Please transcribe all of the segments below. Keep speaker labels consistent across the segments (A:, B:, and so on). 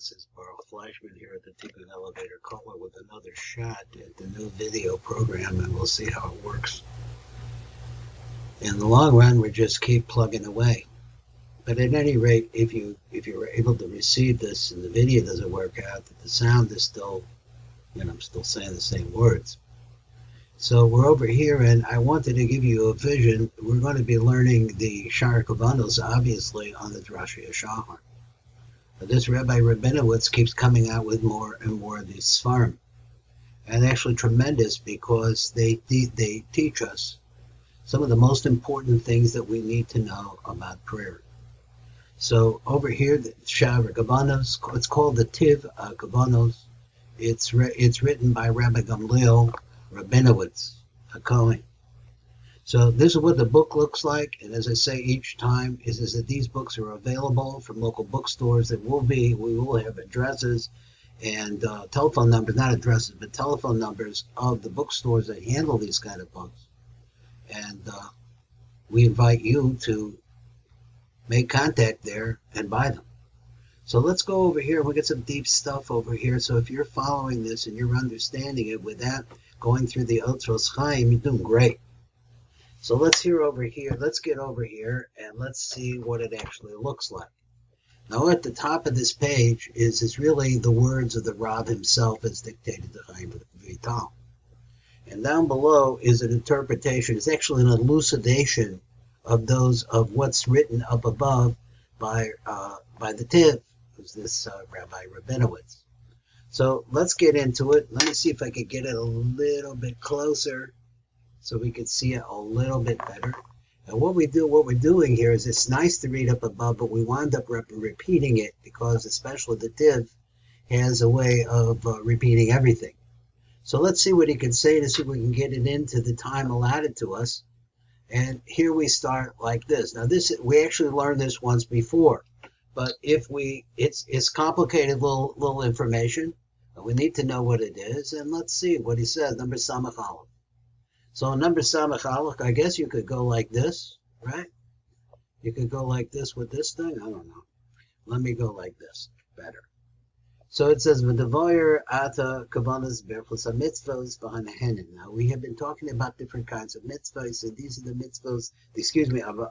A: This is Baruch Fleischman here at the Tikkun Elevator Color with another shot at the new video program, and we'll see how it works. In the long run, we just keep plugging away. But at any rate, if you're able to receive this and the video doesn't work out, that the sound is still, I'm still saying the same words. So we're over here, and I wanted to give you a vision. We're going to be learning the Shar Kavanos, obviously, on the Droshei Hashachar. But this Rabbi Rabinowitz keeps coming out with more and more of these Sfarim. And actually tremendous, because they teach us some of the most important things that we need to know about prayer. So over here, the Shar Kavanos, it's called the Tiv Kavanos. It's written by Rabbi Gamliel Rabinowitz, a Kohen. So this is what the book looks like, and as I say each time, is that these books are available from local bookstores. We will have addresses and telephone numbers, not addresses, but telephone numbers of the bookstores that handle these kind of books. And we invite you to make contact there and buy them. So let's go over here. We'll get some deep stuff over here. So if you're following this and you're understanding it without going through the Otros Chaim, you're doing great. So let's get over here and let's see what it actually looks like. Now at the top of this page is really the words of the Rav himself as dictated to Chaim Vital. And down below is an interpretation. It's actually an elucidation of what's written up above by the Tiv, who's this Rabbi Rabinowitz. So let's get into it. Let me see if I can get it a little bit closer so we can see it a little bit better. And what we're doing here is, it's nice to read up above, but we wind up repeating it, because especially the Tiv has a way of repeating everything. So let's see what he can say to see if we can get it into the time allotted to us. And here we start like this. Now we actually learned this once before, but it's complicated little information, but we need to know what it is. And let's see what he says. Number Samach Aleph. So number Samach Aleph, I guess you could go like this, right? You could go like this with this thing. I don't know. Let me go like this. Better. So it says, "V'devoyer ata kavanas berchus mitzvos v'hanehenim." Now we have been talking about different kinds of mitzvos, and these are the mitzvos.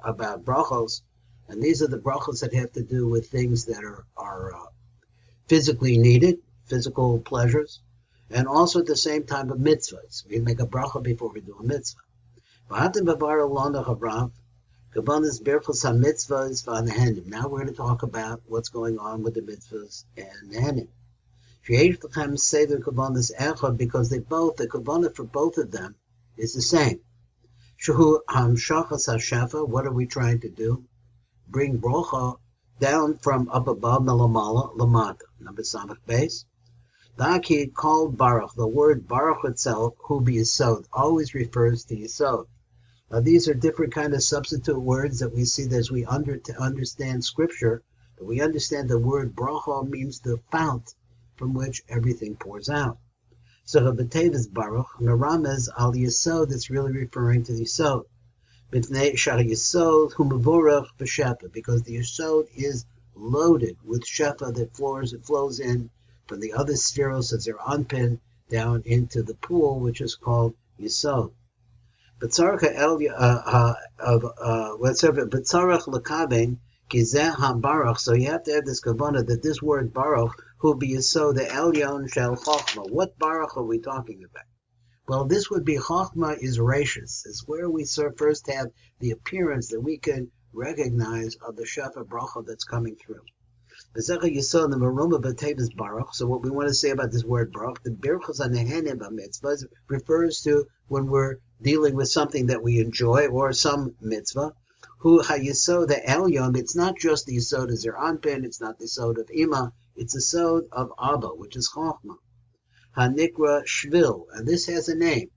A: About brachos, and these are the brachos that have to do with things that are physically needed, physical pleasures, and also at the same time of mitzvahs. We make a bracha before we do a mitzvah. Now we're going to talk about what's going on with the mitzvahs and nehenim. Because the kavanah for both of them is the same. What are we trying to do? Bring bracha down from up above, melamala, lamata. Number samach base. Daki called Baruch. The word Baruch itself, hu be yesod, always refers to yesod. Now these are different kind of substitute words that we see as we understand Scripture. That we understand the word bracha means the fount from which everything pours out. So Rabbetev is Baruch, Naramez al yesod, it's really referring to the yesod. B'nei shar yesod hu mevorach b'shefa, because the yesod is loaded with shefa that flows in from the other spheros as they're unpinned down into the pool, which is called yesod. B'tzarach l'kaven kizeh ha-baruch. So you have to have this kavanah that this word baruch, who be yesod the elyon shel chachma. What baruch are we talking about? Well, this would be chachma is rachis. It's where we first have the appearance that we can recognize of the shefa bracha that's coming through. So what we want to say about this word baruch, the birchos hanehenim b'mitzvah, refers to when we're dealing with something that we enjoy or some mitzvah. Hu ha-yesod the elyon, it's not just the yesod as their anpin, it's not the yesod of ima, it's the yesod of Abba, which is chachma. Ha-nikra Shvil, and this has a name.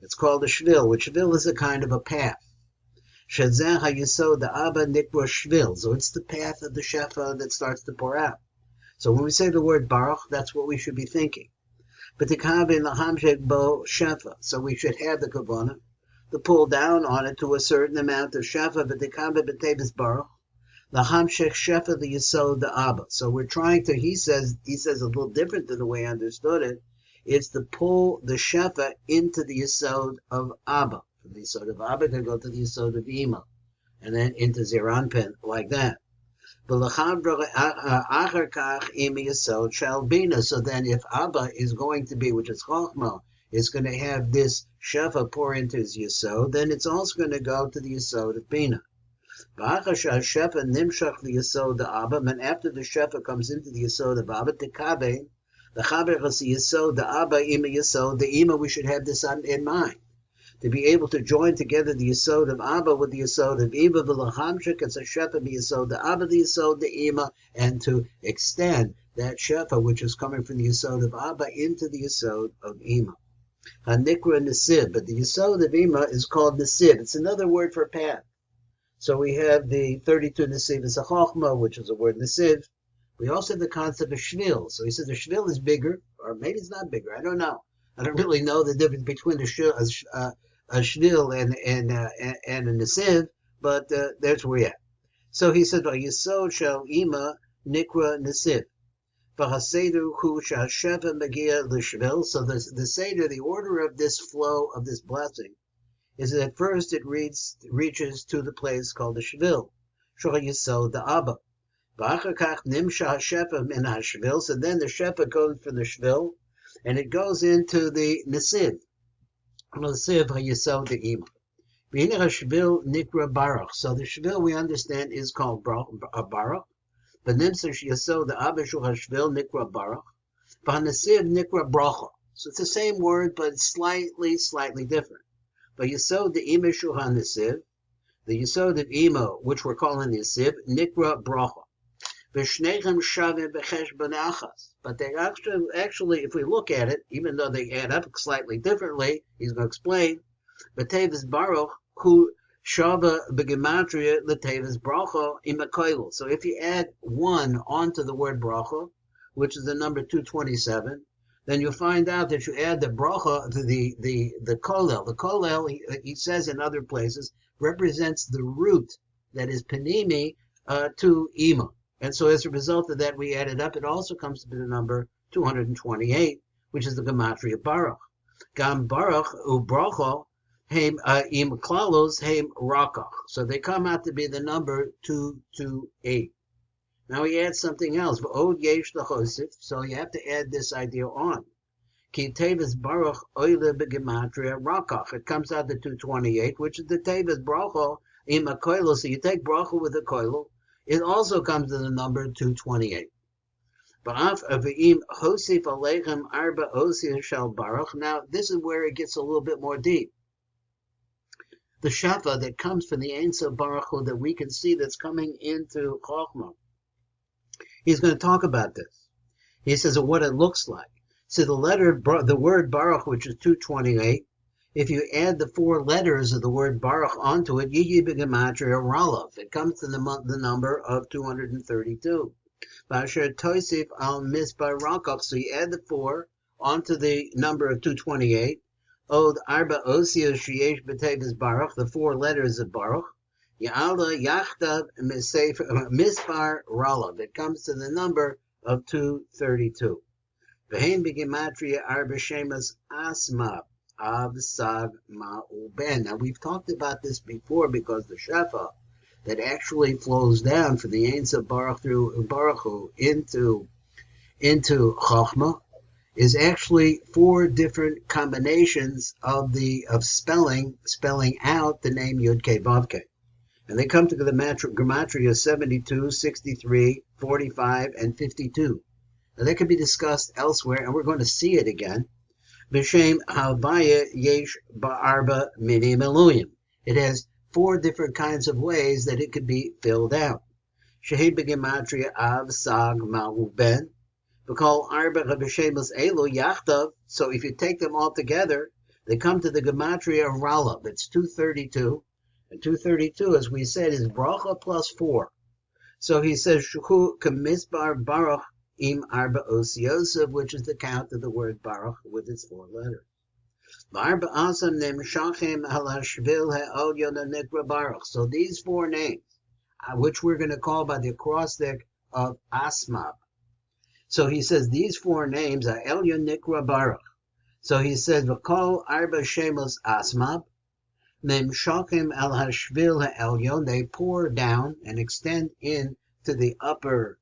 A: It's called a Shvil, which Shvil is a kind of a path. Shazeh ha-yesod the Abba nikra Shvil, so it's the path of the shefa that starts to pour out. So when we say the word baruch, that's what we should be thinking. But the kavin lahamshek bo shefa, so we should have the kavanah to pull down on it to a certain amount of shefa. But the kavin b'tevis baruch, Lahamshech shefa the yesod the Abba. So we're trying to, he says a little different than the way I understood it. It's to pull the shefa into the yesod of Abba. From the yesod of Abba to go to the yesod of Ima. And then into Zeranpin, like that. So then if Abba is going to be, which is Chachma, is going to have this shefa pour into his yesod, then it's also going to go to the yesod of Bina. And after the shefa comes into the yesod of Abba, the yesod, the Abba, Ima yesod, the Ima, we should have this in mind. To be able to join together the yesod of Abba with the yesod of Ima, v'lachamshik, it's a shefa yesod, the Abba, the yesod, the Ima, and to extend that shefa, which is coming from the yesod of Abba, into the yesod of Ima. Hanikra Nesiv, but the yesod of Ima is called Nesiv. It's another word for path. So we have the 32 Nesiv is a Chachma, which is a word Nesiv. We also have the concept of Shvil. So he says the Shvil is bigger, or maybe it's not bigger. I don't know. I don't really know the difference between a Shvil and a Nesiv, but there's where we're at. So he said, yesod shel Ima nikra Nesiv. So the Seder, the order of this flow of this blessing, is that at first it reaches to the place called the Shvil, yesod the Abba. So then the shefa goes from the Shvil, and it goes into the Nesiv. Nesiv yesod the Ima. Shvil nikra Baruch. So the Shvil we understand is called Baruch. But Nimsa yesod the Abba Shvil nikra Baruch. Nesiv nikra Bracha. So it's the same word, but it's slightly different. But yesod the Ima Shuhan Nesiv, the yesod of Ima, which we're calling Nesiv, nikra Bracha. But they actually, if we look at it, even though they add up slightly differently, he's going to explain. B'tevis Baruch who shava b'gematria l'tevis bracha imakoil. So if you add 1 onto the word bracha, which is the number 227, then you'll find out that you add the bracha to the kolel. The kolel, he says in other places, represents the root that is panimi to ima. And so as a result of that, we add it up. It also comes to the number 228, which is the Gematria Baruch. Gam Baruch u'bracha heim im klalos heim rakach. So they come out to be the number 228. Now he adds something else. V'od yesh l'chosif. So you have to add this idea on. Ki tevis Baruch oile b'gematria rakach. It comes out to 228, which is the tevis bracha im a koilo. So you take bracha with a koilo. It also comes to the number 228. Now, this is where it gets a little bit more deep. The shafa that comes from the Ein Sof Baruch Hu that we can see that's coming into Chachma. He's going to talk about this. He says what it looks like. So the word Baruch, which is 228, if you add the 4 letters of the word Baruch onto it, Yiyi b'gematria Ralav. It comes to the number of 232. Vasher Tosif al Misbar Rakach. So you add the 4 onto the number of 228. Od Arba Osios Sheyesh B'Tevis Baruch, the 4 letters of Baruch. Ya'ala Yachtav Misbar Ralav. It comes to the number of 232. V'hein b'gematria Arba Shemas Asma. Av Sag Ma'u Ben. Now we've talked about this before because the shefa that actually flows down from the Ein Sof Baruch through Baruch Hu into Chachma is actually 4 different combinations of spelling out the name Yud Kei Vav Kei. And they come to the Gematrias 72, 63, 45, and 52. Now that can be discussed elsewhere, and we're going to see it again. B'shem Havaya Yesh Ba'arba Minim Eluyim. It has 4 different kinds of ways that it could be filled out. Shehi b'gematria Av Sag Ma'u Ben. V'kol Arba B'shemus Elu Yachtav. So if you take them all together, they come to the gematria of Ralav. It's 232. And 232, as we said, is bracha plus 4. So he says Shuhu Kamisbar Baruch Im Arba Osiosov, which is the count of the word Baruch with its 4 letters. So these 4 names, which we're going to call by the acrostic of Asmab. So he says these four names are Elyon Nikra Baruch. So he says, V'kol arba shemos Asmab, Nimshakim el Shvil Elyon, they pour down and extend in to the upper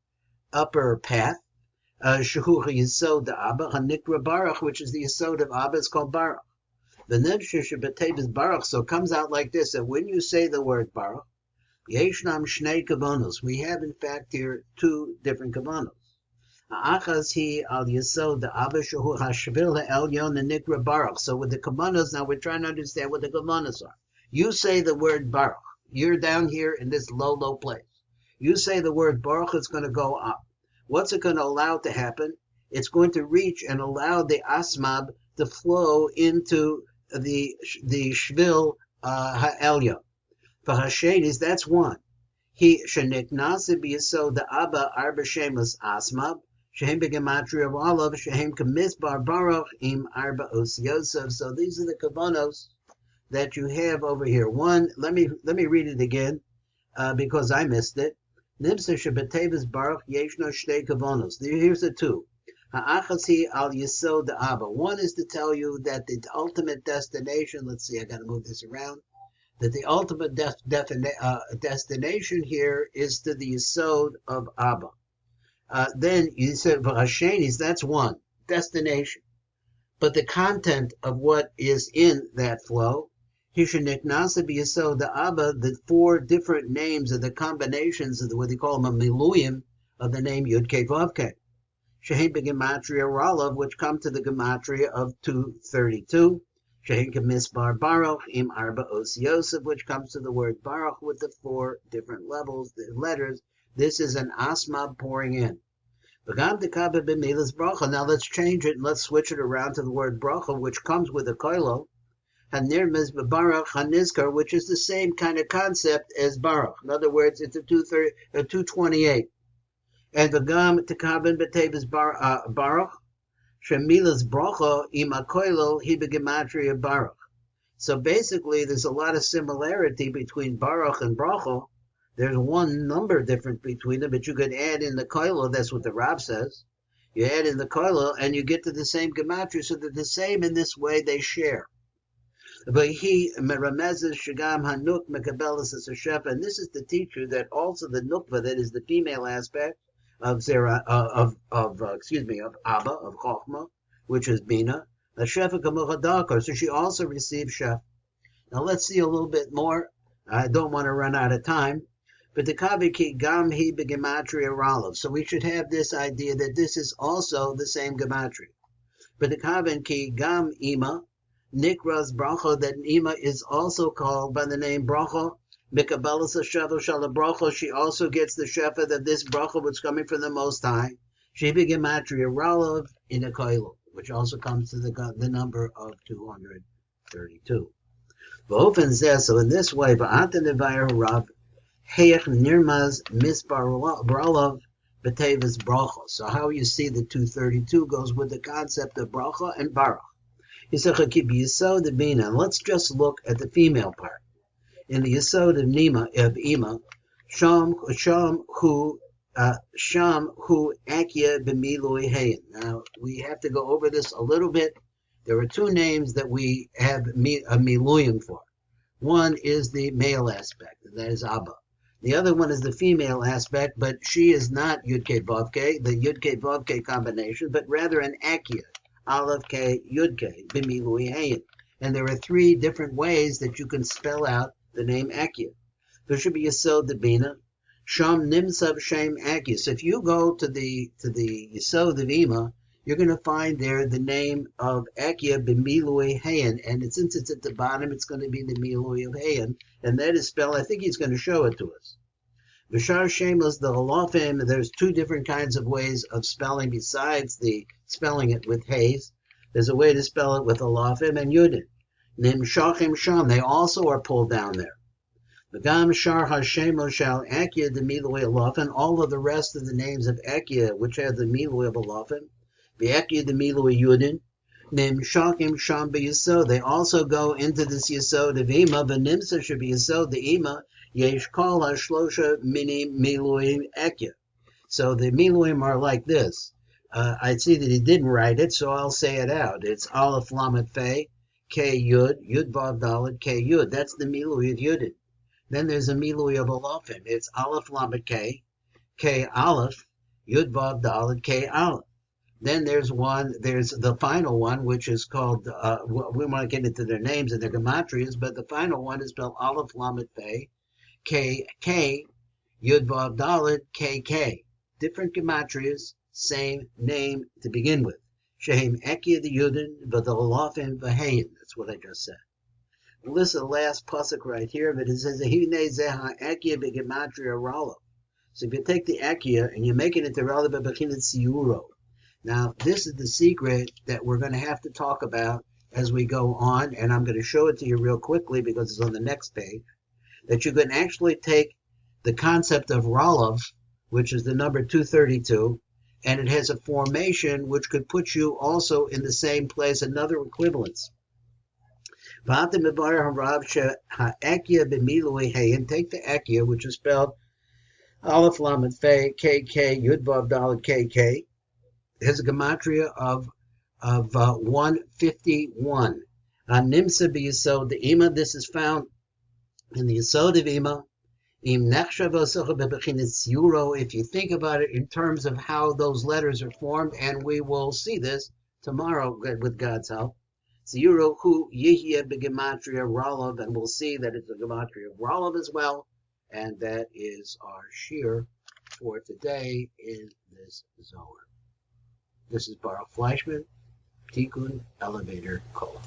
A: path. Shehu yesod Abba, Hanikra Baruch, which is the yesod of Abba, is called Baruch. The Nesiv is Baruch, so it comes out like this, that when you say the word Baruch, Yeshnam Shnei Kavanos, we have in fact here two different Kavanos. Ha'achas hi al yesod Abba shehu hashvil ha'elyon Nikra Baruch. So with the Kavanos, now we're trying to understand what the Kavanos are. You say the word Baruch. You're down here in this low place. You say the word Baruch, it's going to go up. What's it going to allow to happen? It's going to reach and allow the Asmab to flow into the Shvil ha'elyon. For Hashenis, that's one. He sheniknase b'yesod the Abba arba shemus Asmab, shehem begematria of Olav, shehem kamizbar Baruch im arba os Yosef. So these are the kavanos that you have over here. One, let me read it again because I missed it. Nimsa shebetevis Baruch yeshno shtei kavanos. Here's the two. Ha'achasi al yesod the Abba. One is to tell you that the ultimate destination. Let's see, I got to move this around. That the ultimate destination here is to the yesod of Abba. Then you said Hashenis, that's one destination, but the content of what is in that flow, Hishaniknasa b'yesod the Abba, the four different names of the combinations of what they call them a miluyim of the name Yud Kei Vav Kei, Shehem b'gematria Ralav, which come to the gematria of 232. Shehem k'misbar Baruch im arba os Yosef, which comes to the word Baruch with the four different levels, the letters. This is an asmab pouring in. Now let's change it and let's switch it around to the word bracha, which comes with a koilo, hanirmez Baruch hanizkar, which is the same kind of concept as Baruch. In other words, it's a 228. And v'gam tekaben b'tevis Baruch. Shemilas bracha ima koilo hi begematria Baruch. So basically, there's a lot of similarity between Baruch and bracha. There's one number difference between them, but you could add in the koilo. That's what the Rav says. You add in the koilo, and you get to the same gematria. So they're the same in this way. They share. But he meramezes shagam hanuk mekabelas as a shefa, and this is to teach you that also the nukva, that is the female aspect of Zera, of Abba, of Chachma, which is Bina, a shefa kamuchadakar, so she also received shef. Now let's see a little bit more. I don't want to run out of time. But the kaviki gam hi begematria ralav. So we should have this idea that this is also the same gematria. But the kavin ki gam ima nikras bracha, that ima is also called by the name bracha. Mikabelas shefa shala bracha. She also gets the shefa of this bracha, which is coming from the Most High. She begematria ralav in a koilo, which also comes to the number of 232. So in this way, va'ata nevayir rav. Heyach nirmaz misbar bralav b'tevis bracha. So how you see the 232 goes with the concept of bracha and baruch. Yisachakib yesod the Bina. Let's just look at the female part. In the yesod of Ima, sham hu akia b'milui hayin. Now we have to go over this a little bit. There are two names that we have a miluyim for. One is the male aspect, and that is Abba. The other one is the female aspect, but she is not Yud Kei Vav Kei, the Yud Kei Vav Kei combination, but rather an Akia, Aleph Kei Yud Kei, B'milui Hayin. And there are three different ways that you can spell out the name Akia. There should be Yesod the Bina, Sham Nimsav Shem Akia. So if you go to the Yesod of Ima, you're going to find there the name of Akia B'milui Hayin, and since it's at the bottom, it's going to be the Milui of Hayin, and that is spelled, I think he's going to show it to us. V'shar Shemos the Halafim, there's two different kinds of ways of spelling besides the spelling it with Hays. There's a way to spell it with Halafim and Yudin. Nim Shachim Sham, they also are pulled down there. V'gam Shar HaShemos Shal Akia the Milui Halafim, all of the rest of the names of Akia, which have the Milui of Halafim, V'Akia the Milui Yudin, Nim Shakim Sham B'Yesod. They also go into this Yesod of Ima, but Nimsa should be Yesod the Ima, Yesh kol hashlosha mini miluim ekya. So the miluim are like this. I see that he didn't write it, so I'll say it out. It's Aleph Lamed Fe, K Yud, Yud Vav Dalet, K Yud. That's the milui of Yudin. Then there's a milui of Olofim. It's Aleph Lamed K Aleph, Yud Vav Dalet, K Aleph. Then there's the final one, which is called, we want to get into their names and their Gematrias, but the final one is spelled Aleph Lamed Fe, K, Yud Vav Dalet, K. Different Gematrias, same name to begin with. Shehem Ekia the Yudin, V'dolofim V'heyin. That's what I just said. Listen to the last pasuk right here, but it says, Hine Zeha Ekia B'Gematria Rala. So if you take the Ekia and you make it into Rala B'Bechinat Siuro. Now, this is the secret that we're going to have to talk about as we go on, and I'm going to show it to you real quickly because it's on the next page, that you can actually take the concept of Ralav, which is the number 232, and it has a formation which could put you also in the same place, another equivalence. Take the Ekia, which is spelled Aleph Lamed Fe, KK, Yud Vav Dalet, KK. It has a gematria of 151. Nimsa b'yesod the ima. This is found in the yesod of ima. If you think about it in terms of how those letters are formed, and we will see this tomorrow with God's help. Zero hu yihye b'gematria Ralav, and we'll see that it's a gematria of Ralav as well, and that is our shir for today in this Zohar. This is Baruch Fleischman, Tikkun Elevator Kol.